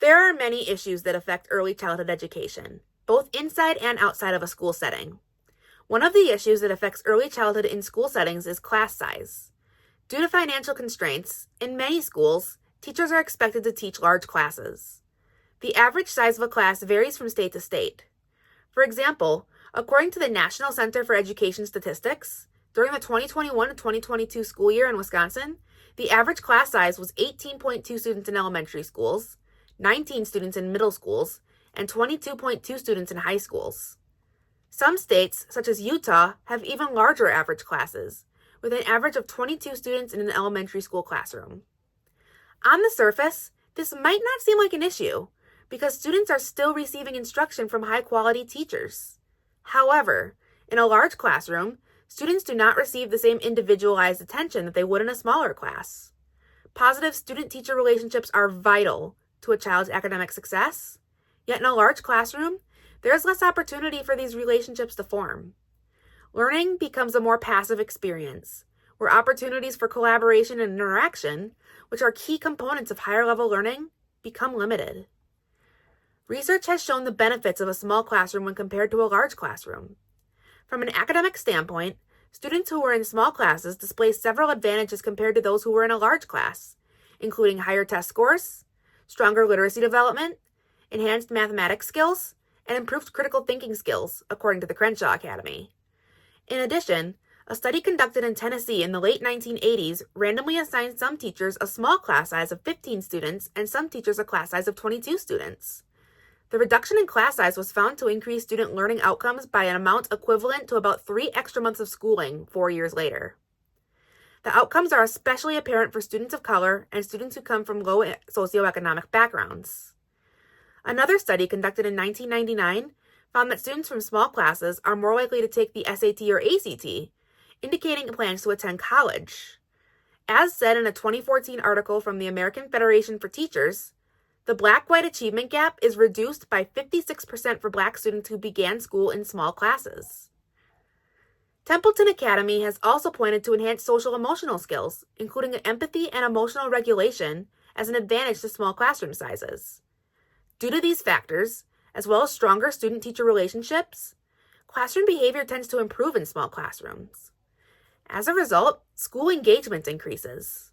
There are many issues that affect early childhood education, both inside and outside of a school setting. One of the issues that affects early childhood in school settings is class size. Due to financial constraints, in many schools, teachers are expected to teach large classes. The average size of a class varies from state to state. For example, according to the National Center for Education Statistics, during the 2021 to 2022 school year in Wisconsin, the average class size was 18.2 students in elementary schools, 19 students in middle schools, and 22.2 students in high schools. Some states, such as Utah, have even larger average classes, with an average of 22 students in an elementary school classroom. On the surface, this might not seem like an issue, because students are still receiving instruction from high-quality teachers. However, in a large classroom, students do not receive the same individualized attention that they would in a smaller class. Positive student-teacher relationships are vital to a child's academic success, yet in a large classroom, there is less opportunity for these relationships to form. Learning becomes a more passive experience, where opportunities for collaboration and interaction, which are key components of higher-level learning, become limited. Research has shown the benefits of a small classroom when compared to a large classroom. From an academic standpoint, students who were in small classes display several advantages compared to those who were in a large class, including higher test scores, stronger literacy development, enhanced mathematics skills, and improved critical thinking skills, according to the Crenshaw Academy. In addition, a study conducted in Tennessee in the late 1980s randomly assigned some teachers a small class size of 15 students and some teachers a class size of 22 students. The reduction in class size was found to increase student learning outcomes by an amount equivalent to about 3 extra months of schooling 4 years later. The outcomes are especially apparent for students of color and students who come from low socioeconomic backgrounds. Another study conducted in 1999 found that students from small classes are more likely to take the SAT or ACT, indicating plans to attend college. As said in a 2014 article from the American Federation for Teachers, the Black-White achievement gap is reduced by 56% for Black students who began school in small classes. Templeton Academy has also pointed to enhanced social-emotional skills, including empathy and emotional regulation, as an advantage to small classroom sizes. Due to these factors, as well as stronger student-teacher relationships, classroom behavior tends to improve in small classrooms. As a result, school engagement increases.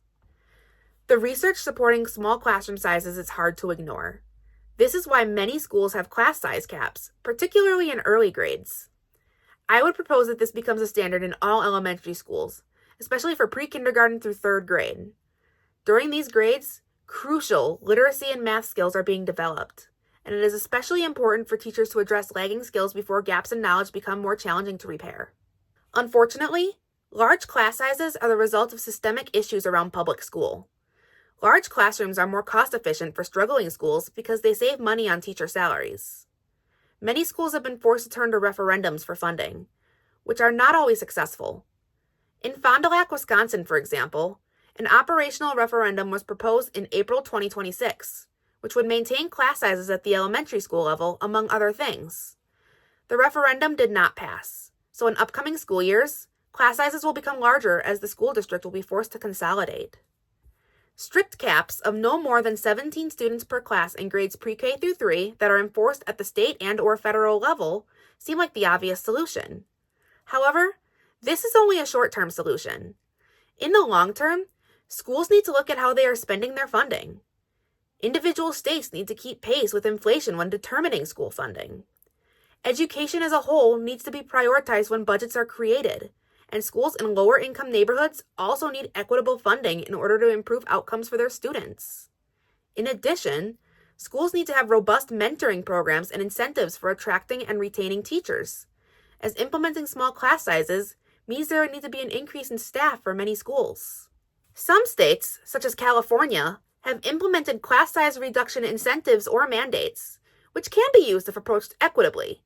The research supporting small classroom sizes is hard to ignore. This is why many schools have class size caps, particularly in early grades. I would propose that this becomes a standard in all elementary schools, especially for pre-kindergarten through 3rd grade. During these grades, crucial literacy and math skills are being developed, and it is especially important for teachers to address lagging skills before gaps in knowledge become more challenging to repair. Unfortunately, large class sizes are the result of systemic issues around public school. Large classrooms are more cost-efficient for struggling schools because they save money on teacher salaries. Many schools have been forced to turn to referendums for funding, which are not always successful. In Fond du Lac, Wisconsin, for example, an operational referendum was proposed in April 2026, which would maintain class sizes at the elementary school level, among other things. The referendum did not pass, so in upcoming school years, class sizes will become larger as the school district will be forced to consolidate. Strict caps of no more than 17 students per class in grades pre-K through 3 that are enforced at the state and/or federal level seem like the obvious solution. However, this is only a short-term solution. In the long term, schools need to look at how they are spending their funding. Individual states need to keep pace with inflation when determining school funding. Education as a whole needs to be prioritized when budgets are created, and schools in lower-income neighborhoods also need equitable funding in order to improve outcomes for their students. In addition, schools need to have robust mentoring programs and incentives for attracting and retaining teachers, as implementing small class sizes means there would need to be an increase in staff for many schools. Some states, such as California, have implemented class size reduction incentives or mandates, which can be used if approached equitably.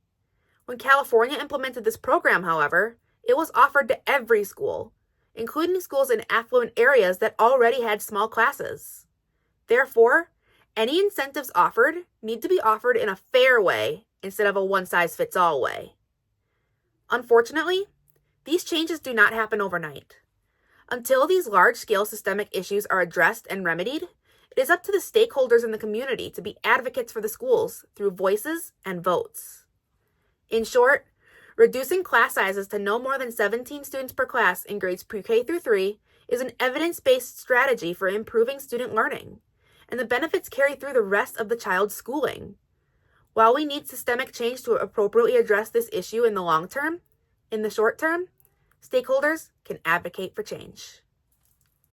When California implemented this program, however, it was offered to every school, including schools in affluent areas that already had small classes. Therefore, any incentives offered need to be offered in a fair way instead of a one-size-fits-all way. Unfortunately, these changes do not happen overnight. Until these large-scale systemic issues are addressed and remedied, It is up to the stakeholders in the community to be advocates for the schools through voices and votes. In short, reducing class sizes to no more than 17 students per class in grades pre-K through 3 is an evidence-based strategy for improving student learning, and the benefits carry through the rest of the child's schooling. While we need systemic change to appropriately address this issue in the long term, in the short term, stakeholders can advocate for change.